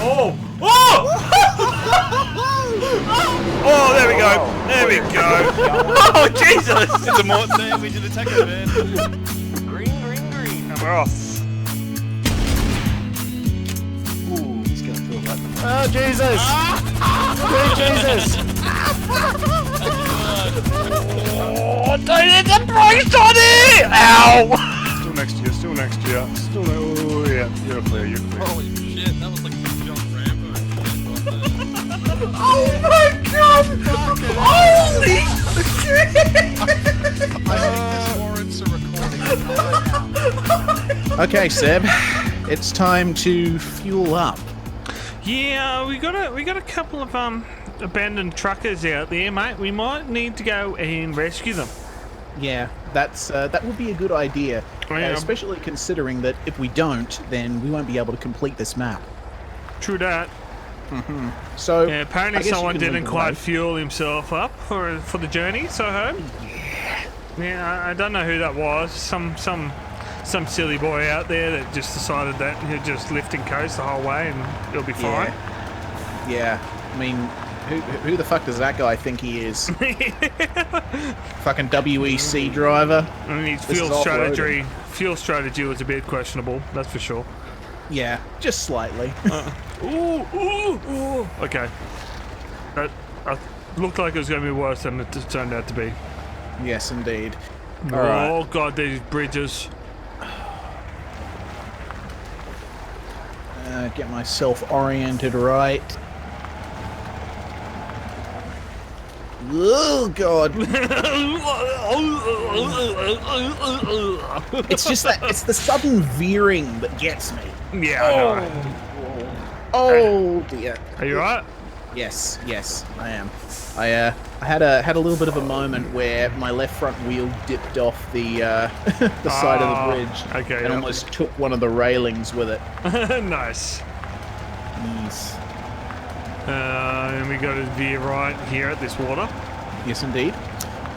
Oh! Oh! Oh, there we go. There we go. Oh, Jesus! It's a more damage and attack man. Green. And we're off. Ooh, he's gonna feel that. Oh, Jesus! Sweet Jesus! Oh, don't hit the brakes on it! Ow! Still next to you, still next to you. Still oh yeah, you're clear, you're clear. Holy shit, that was like John Rambo. Oh my god! Holy shit! I think this warrants a recording. Okay, Seb, it's time to fuel up. Yeah, we got a couple of abandoned truckers out there, mate. We might need to go and rescue them. Yeah, that would be a good idea, Yeah. especially considering that if we don't, then we won't be able to complete this map. True that. So Yeah, apparently I guess you someone can lead didn't the quite way. fuel himself up for the journey, so I heard. Yeah, I don't know who that was. Some silly boy out there that just decided that he'd just lift and coast the whole way and it'll be fine. Yeah, I mean, who the fuck does that guy think he is? Fucking WEC driver? I mean, his This is fuel strategy was a bit questionable, that's for sure. Yeah, just slightly. Ooh. Okay. That looked like it was going to be worse than it turned out to be. Yes, indeed. Oh Alright. god, these bridges. Get myself oriented right. Oh god. It's just that it's the sudden veering that gets me. Yeah, I know. Oh dear. Are you alright? Yes, I am. I had a little bit of a moment where my left front wheel dipped off the the side of the bridge okay, and almost took one of the railings with it. Nice. Yes. And we got to veer right here at this water. Yes, indeed.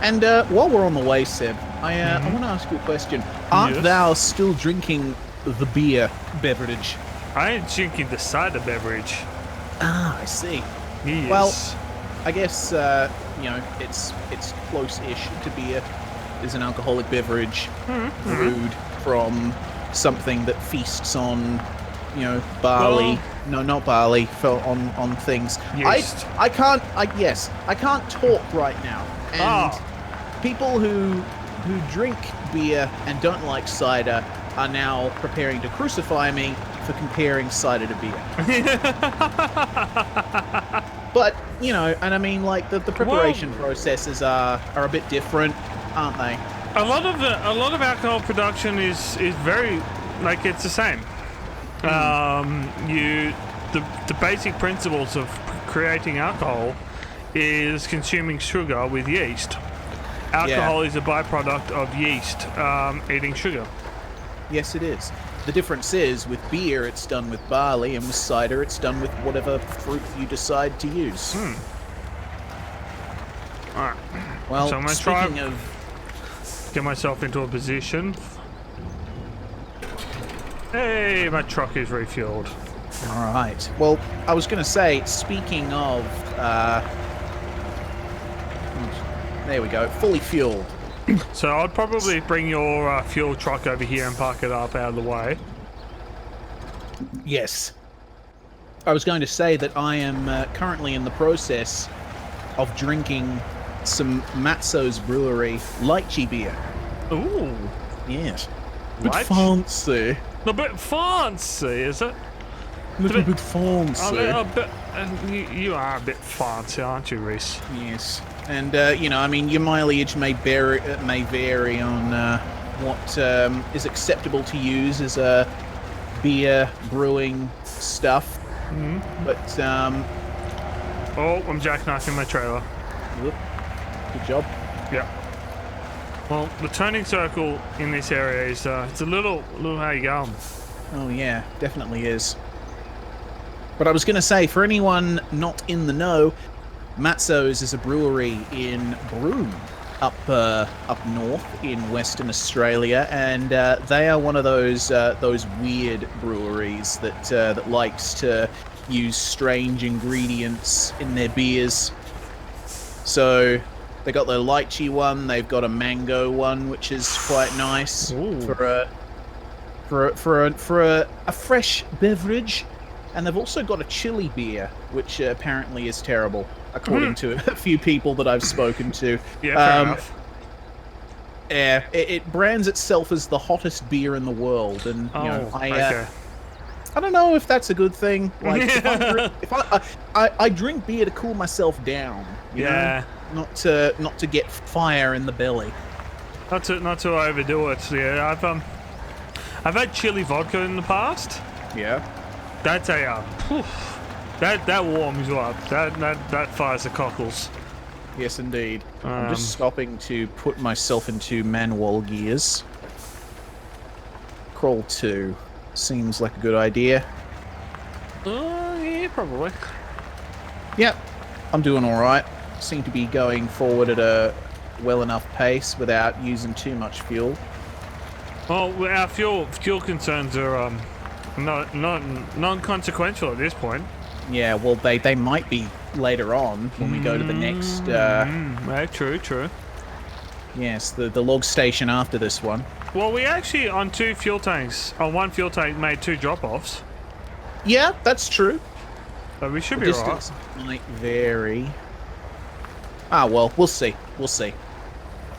And while we're on the way, Seb, I want to ask you a question. Aren't Yes? thou still drinking the beer beverage? I ain't drinking the cider beverage. Ah, I see. Yes. Well, I guess it's close-ish to beer. Is an alcoholic beverage brewed from something that feasts on, barley. No, not barley. On things. Yeast. I can't talk right now. And people who drink beer and don't like cider are now preparing to crucify me for comparing cider to beer. But, and I mean, like, the preparation processes are a bit different, aren't they? a lot of alcohol production is very it's the same. The basic principles of creating alcohol is consuming sugar with yeast. Alcohol is a byproduct of yeast eating sugar. Yes, it is. The difference is, with beer, it's done with barley, and with cider, it's done with whatever fruit you decide to use. Alright. Well, So I'm gonna try speaking of... get myself into a position. Hey, my truck is refueled. Alright. Well, I was going to say, speaking of... there we go. Fully fueled. So I'd probably bring your fuel truck over here and park it up out of the way. Yes. I was going to say that I am currently in the process of drinking some Matzos Brewery lychee beer. Ooh, Yes. Bit Lychee? fancy. a bit fancy, is it? Little bit fancy. A bit. You are a bit fancy, aren't you, Reese? Yes. And, I mean, your mileage may vary on what is acceptable to use as beer brewing stuff. But, Oh, I'm jackknifing my trailer. whoop, good job. Yeah. Well, the turning circle in this area is it's a little how you going. Oh, yeah, definitely is. But I was going to say, for anyone not in the know, Matzos is a brewery in Broome, up north in Western Australia, and they are one of those weird breweries that likes to use strange ingredients in their beers. So they got the lychee one. They've got a mango one, which is quite nice for a fresh beverage. And they've also got a chili beer, which apparently is terrible, according to a few people that I've spoken to. Yeah, fair enough. Yeah, it brands itself as the hottest beer in the world, and you know, okay. I don't know if that's a good thing. Like, if I drink beer to cool myself down, you know? Not to get fire in the belly. Not to overdo it. Yeah, I've had chili vodka in the past. Yeah. That's a that warms you up. That fires the cockles. Yes, indeed. I'm just stopping to put myself into manual gears. Crawl 2 seems like a good idea. Yeah, probably. Yep, I'm doing all right. Seem to be going forward at a well enough pace without using too much fuel. Well, our fuel concerns are not non-consequential at this point. Yeah, well, they might be later on when we go to the next. True. Yes, the log station after this one. Well, we actually on one fuel tank made 2 drop-offs. Yeah, that's true. So we should The be distance right. might vary. Ah, well, we'll see.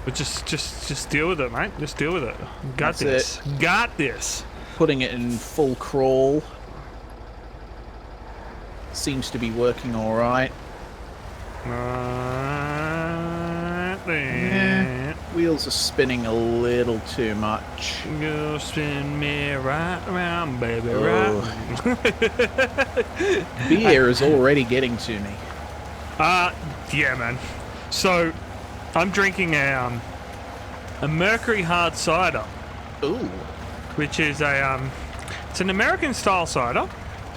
But just deal with it, mate. Just deal with it. Got That's this. Got this. Putting it in full crawl seems to be working all right. Wheels are spinning a little too much. You spin me right around, baby, Oh. right. Beer is already getting to me. Yeah, man. So, I'm drinking a Mercury hard cider, Ooh. which is it's an American style cider.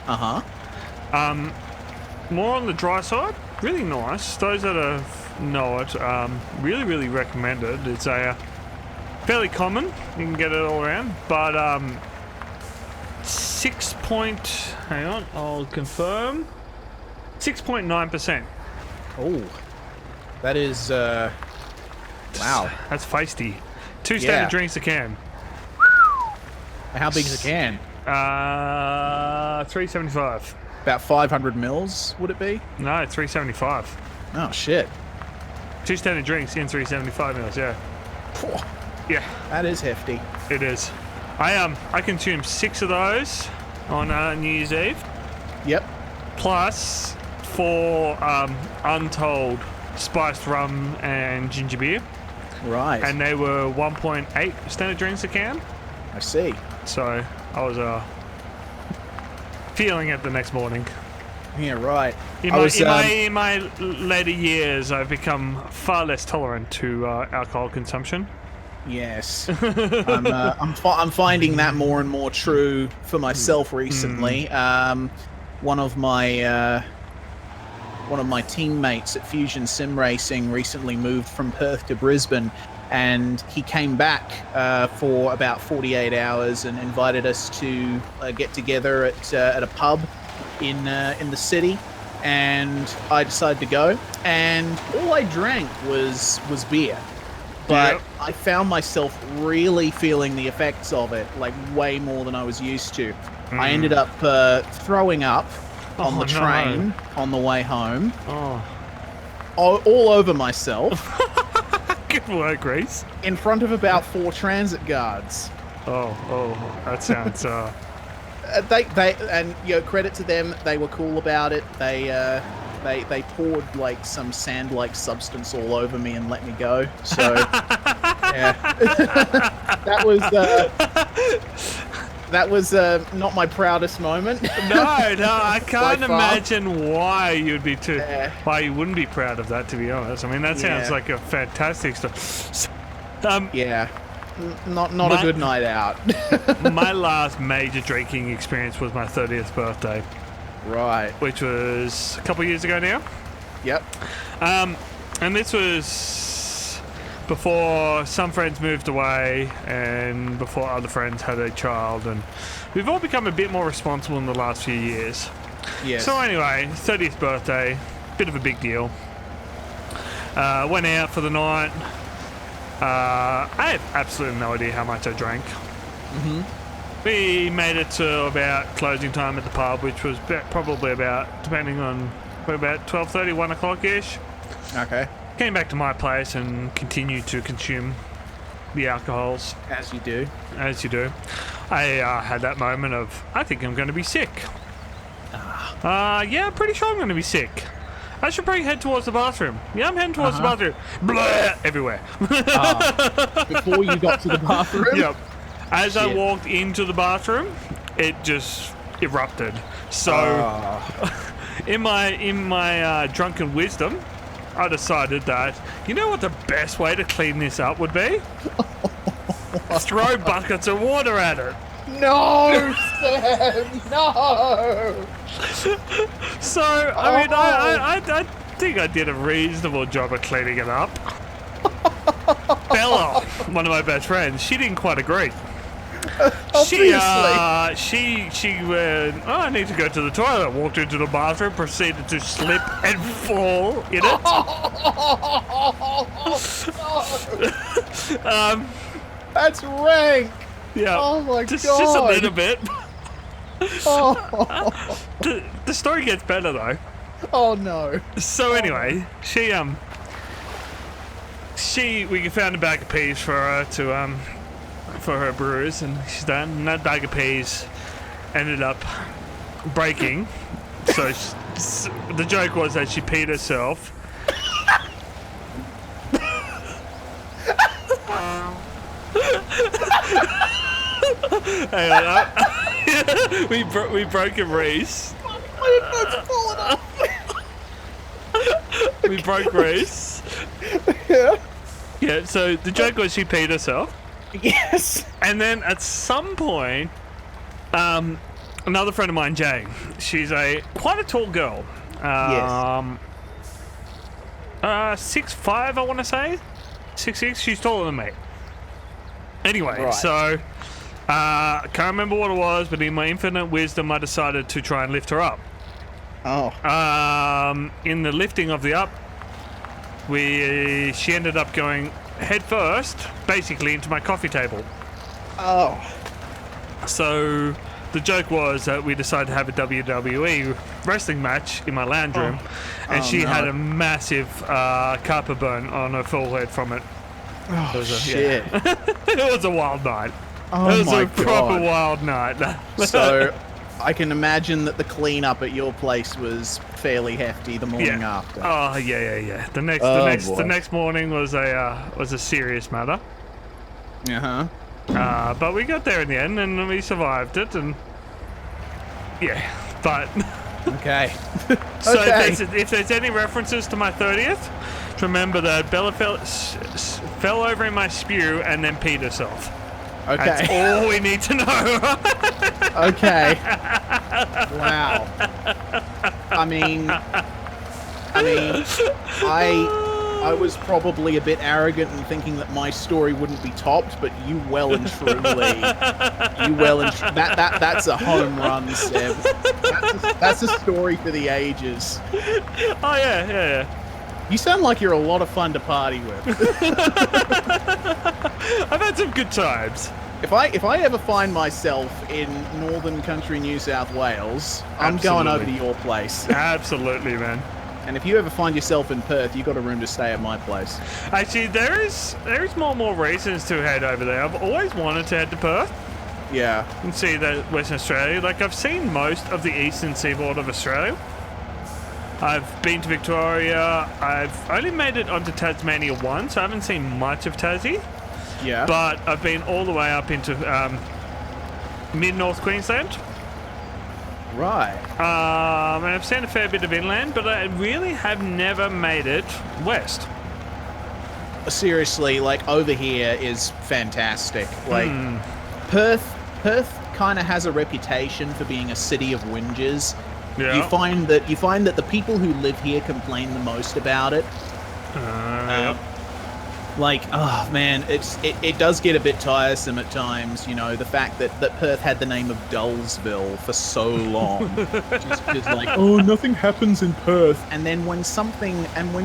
Uh-huh. More on the dry side. Really nice. Those that know it, really recommend it. It's a fairly common. You can get it all around, but 6.9%. Oh. That is, wow. That's feisty. 2 standard drinks a can. How big is a can? 375. About 500 mils, would it be? No, 375. Oh, shit. 2 standard drinks in 375 mils. Yeah. Phew, Yeah, that is hefty. it is. I consumed 6 of those on New Year's Eve, Yep. plus 4 untold spiced rum and ginger beer, Right. and they were 1.8 standard drinks a can. I see. So I was feeling it the next morning. Yeah, right. In my later years, I've become far less tolerant to alcohol consumption. Yes. I'm finding that more and more true for myself recently. One of my teammates at Fusion Sim Racing recently moved from Perth to Brisbane, and he came back for about 48 hours and invited us to get together at a pub in the city, and I decided to go, and all I drank was beer. But Yep. I found myself really feeling the effects of it, like way more than I was used to. I ended up throwing up on Oh, the train on the way home, Oh, all over myself, good work, Reese. in front of about 4 transit guards. Oh, that sounds. They and credit to them, they were cool about it. They poured like some sand-like substance all over me and let me go. So yeah, that was not my proudest moment. No, I can't By far. imagine why you wouldn't be proud of that. To be honest, I mean that sounds Yeah. like a fantastic stuff. Yeah, not a good night out. My last major drinking experience was my 30th birthday, Right. which was a couple of years ago now. Yep. And this was before some friends moved away and before other friends had a child, and we've all become a bit more responsible in the last few years. Yes. So anyway, 30th birthday, bit of a big deal. Went out for the night. I have absolutely no idea how much I drank. We made it to about closing time at the pub, which was probably about, depending on, about 12:30, 1 o'clock-ish. Okay. Came back to my place and continued to consume the alcohols, As you do. as you do. I had that moment of, I think I'm going to be sick. Yeah, I'm pretty sure I'm going to be sick. I should probably head towards the bathroom. Yeah, I'm heading towards the bathroom. Blah, everywhere. Before you got to the bathroom? Yep. As I Shit. walked into the bathroom, it just erupted. So, in my drunken wisdom, I decided that, you know what the best way to clean this up would be? Throw buckets of water at it. No, Sam, no! So, I mean, I think I did a reasonable job of cleaning it up. Bella, one of my best friends, she didn't quite agree. Obviously. She went, oh, I need to go to the toilet. Walked into the bathroom, proceeded to slip and fall in it. That's rank! Yeah. Oh my just God. a little bit. Oh, The story gets better though. oh no. So anyway, we found a bag of peas for her to for her bruise, and she's done. And that bag of peas ended up breaking. So the joke was that she peed herself. Hang on, we broke a race. We broke race. Yeah, so the joke was she peed herself. Yes. And then at some point, another friend of mine, Jane, she's quite a tall girl. 6'5", I want to say. 6'6", she's taller than me. Anyway, Right. so can't remember what it was, but in my infinite wisdom, I decided to try and lift her up. Oh. In the lifting of the up, she ended up going head first, basically into my coffee table. Oh. So the joke was that we decided to have a WWE wrestling match in my lounge room, and she had a massive carpet burn on her forehead from it. Oh, shit. It was a wild night. Oh It was my a proper God. wild night. So, I can imagine that the cleanup at your place was fairly hefty the morning Yeah. after. Oh yeah. The boy. next morning was a serious matter. Uh-huh. But we got there in the end, and we survived it, and yeah. But Okay. so Okay. if there's any references to my 30th, remember that Bella fell over in my spew and then peed herself. That's Okay. all we need to know. Okay. Wow. I mean, I was probably a bit arrogant in thinking that my story wouldn't be topped, but you well and truly, that's a home run, Seb. That's a story for the ages. Oh yeah. You sound like you're a lot of fun to party with. I've had some good times. If I ever find myself in northern country New South Wales, I'm going over to Absolutely. your place. Absolutely, man. And if you ever find yourself in Perth, you've got a room to stay at my place. Actually, there is more and more reasons to head over there. I've always wanted to head to Perth Yeah. and see that Western Australia. Like, I've seen most of the eastern seaboard of Australia. I've been to Victoria. I've only made it onto Tasmania once, so I haven't seen much of Tassie. Yeah. But I've been all the way up into mid-North Queensland. Right. And I've seen a fair bit of inland, but I really have never made it west. Seriously, like, over here is fantastic. Like, Perth kind of has a reputation for being a city of whingers. Yeah. You find that the people who live here complain the most about it. Like, oh man, it does get a bit tiresome at times, you know, the fact that Perth had the name of Dullsville for so long. just like, oh, nothing happens in Perth. And then when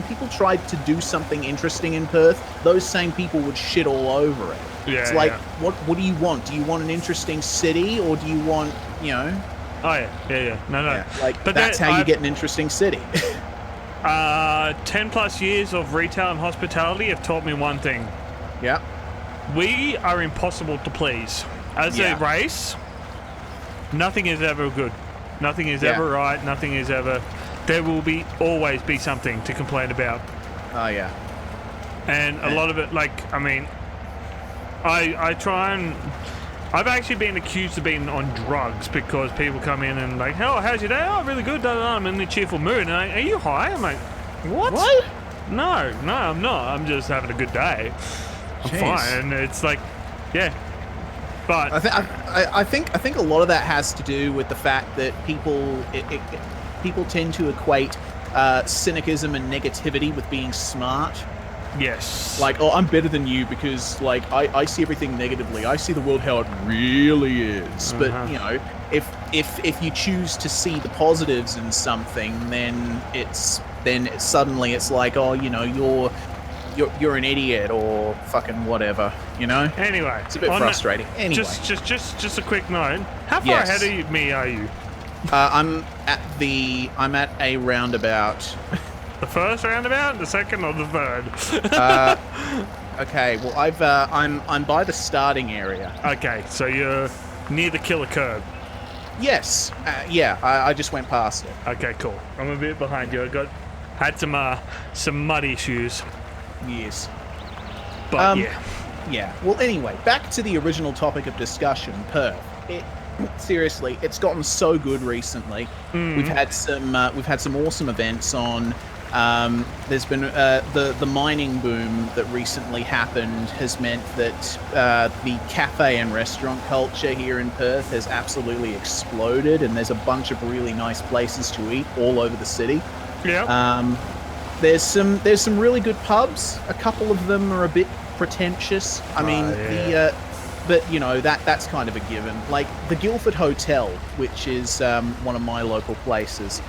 people tried to do something interesting in Perth, those same people would shit all over it. Yeah, it's like, what do you want? Do you want an interesting city, or do you want, you know? Oh yeah. No. Yeah, like, But that's how you get an interesting city. 10 plus years of retail and hospitality have taught me one thing. Yeah. We are impossible to please. As a race, nothing is ever good. Nothing is ever right. Nothing is ever... There will always be something to complain about. Oh, yeah. And a lot of it, like, I mean, I try and... I've actually been accused of being on drugs because people come in and like, oh, how's your day? Oh, really good. I'm in a cheerful mood. And are you high? I'm like, what? No, I'm not. I'm just having a good day. I'm fine. And it's like, yeah. But I think a lot of that has to do with the fact that people tend to equate cynicism and negativity with being smart. Yes. Like, oh, I'm better than you because, like, I see everything negatively. I see the world how it really is. But, you know, if you choose to see the positives in something, then suddenly it's like, oh, you know, you're an idiot or fucking whatever, you know? Anyway. It's a bit frustrating. Anyway. Just a quick note. How far ahead of me are you? I'm at a roundabout. The first roundabout, the second, or the third? Okay, well, I'm by the starting area. Okay, so you're near the killer curb. Yes, I just went past it. Okay, cool. I'm a bit behind you. Had some mud issues. Yes, but yeah. Well, anyway, back to the original topic of discussion, Perth. Seriously, it's gotten so good recently. We've had some awesome events on. There's been the mining boom that recently happened has meant that the cafe and restaurant culture here in Perth has absolutely exploded, and there's a bunch of really nice places to eat all over the city. Yeah. There's some really good pubs. A couple of them are a bit pretentious. I mean, but you know that's kind of a given. Like the Guildford Hotel, which is one of my local places.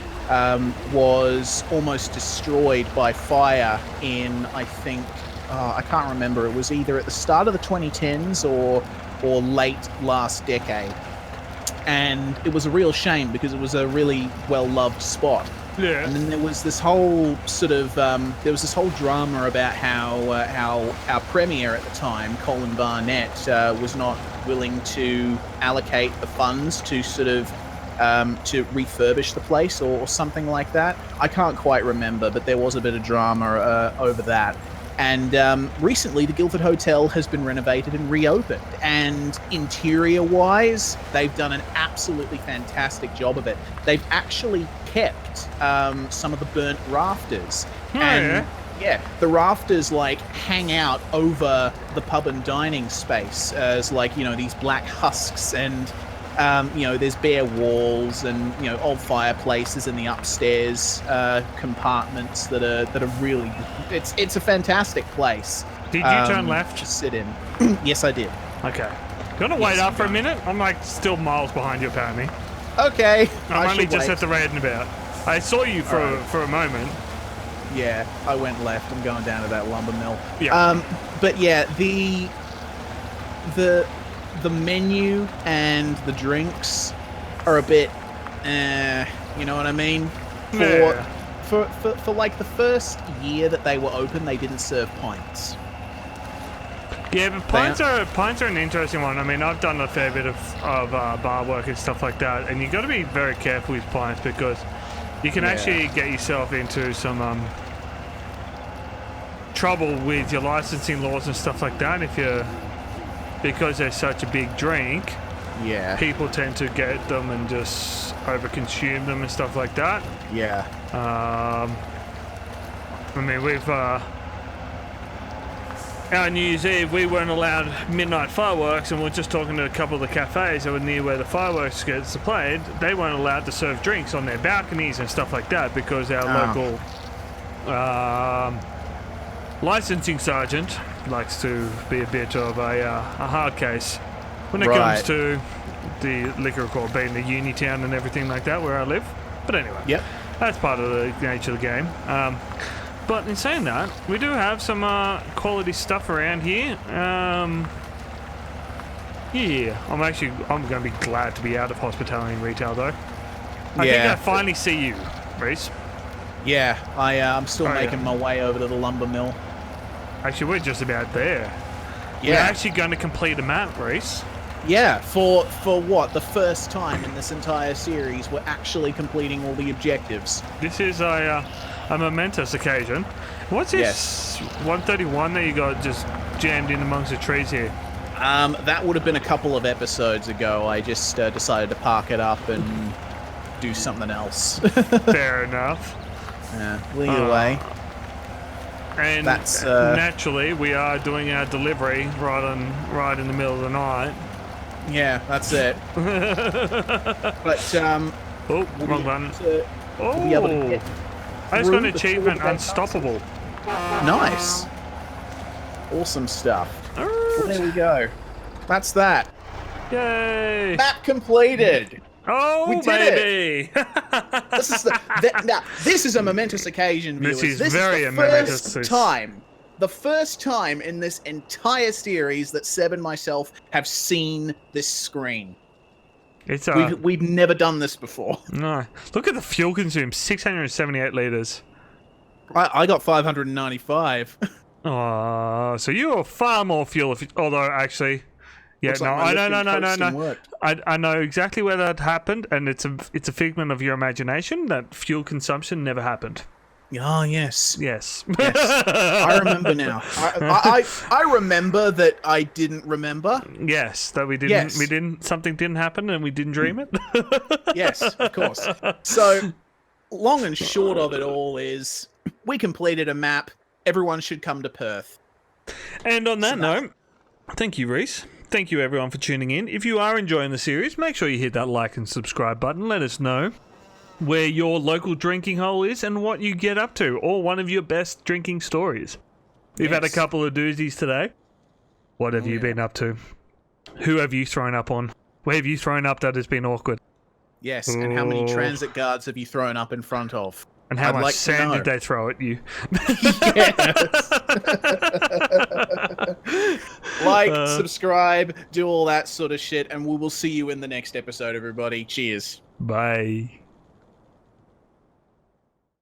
Was almost destroyed by fire in, I think, I can't remember. It was either at the start of the 2010s or late last decade. And it was a real shame because it was a really well-loved spot. Yeah. And then there was this whole sort of, drama about how our premier at the time, Colin Barnett, was not willing to allocate the funds to sort of to refurbish the place or something like that. I can't quite remember, but there was a bit of drama over that. And recently, the Guildford Hotel has been renovated and reopened. And interior-wise, they've done an absolutely fantastic job of it. They've actually kept some of the burnt rafters. Yeah, the rafters like hang out over the pub and dining space as like, you know, these black husks and you know, there's bare walls and, you know, old fireplaces in the upstairs compartments that are really. It's a fantastic place. Did you turn left? To sit in. Yes, I did. Okay. You want to wait up for a minute? I'm like still miles behind you apparently. Okay. I'm only just at the roundabout. I saw you for a moment. Yeah, I went left. I'm going down to that lumber mill. Yeah. But yeah, the menu and the drinks are a bit, you know what I mean? For like the first year that they were open, they didn't serve pints. Yeah, but pints are an interesting one. I mean, I've done a fair bit of bar work and stuff like that, and you got to be very careful with pints because you can actually get yourself into some trouble with your licensing laws and stuff like that because they're such a big drink. Yeah. People tend to get them and just overconsume them and stuff like that. Yeah. I mean, we've our New Year's Eve, we weren't allowed midnight fireworks, and we're just talking to a couple of the cafes that were near where the fireworks gets played. They weren't allowed to serve drinks on their balconies and stuff like that because our local licensing sergeant likes to be a bit of a hard case when it Right. comes to the liquor court being the uni town and everything like that where I live. But anyway, Yep. that's part of the nature of the game. But in saying that, we do have some quality stuff around here. Yeah, I'm going to be glad to be out of hospitality and retail though. I think I finally see you, Reese. Yeah, I'm still Oh, making yeah. my way over to the lumber mill. Actually, we're just about there. We're Yeah. actually going to complete a map, Reese. Yeah, for what? The first time in this entire series, we're actually completing all the objectives. This is a momentous occasion. What's this 131 that you got just jammed in amongst the trees here? That would have been a couple of episodes ago. I just decided to park it up and do something else. Fair enough. Either way. And That's, naturally, we are doing our delivery right in the middle of the night. Yeah, that's it. But, Oh, we'll wrong be button. we'll be able to get I just got an through before achievement, the day Unstoppable. Nice. Awesome stuff. Well, Alright. there we go. That's that. Yay! Map completed. Oh, we did baby! This is now. This is a momentous occasion, This viewers. is very momentous. The first time in this entire series that Seb and myself have seen this screen. It's We've never done this before. no. Look at the fuel consumed, 678 liters. I got 595. Oh, so you are far more fuel. Although actually, yeah, Looks no, like my I lifting coats didn't no. work. I know exactly where that happened, and it's a figment of your imagination. That fuel consumption never happened. Oh yes. Yes. Yes. I remember now. I remember that I didn't remember. Yes, that we didn't. Yes. We didn't. Something didn't happen, and we didn't dream it. Yes, of course. So, long and short of it all is we completed a map. Everyone should come to Perth. And on that note, thank you, Reese. Thank you, everyone, for tuning in. If you are enjoying the series, make sure you hit that like and subscribe button. Let us know where your local drinking hole is and what you get up to, or one of your best drinking stories. We've had a Yes. couple of doozies today. What have you been up to? Who have you thrown up on? Where have you thrown up that has been awkward? Yes, and how many Ooh. transit guards have you thrown up in front of? And how I'd much like to sand know. did they throw at you? Like, subscribe, do all that sort of shit, and we will see you in the next episode, everybody. Cheers. Bye.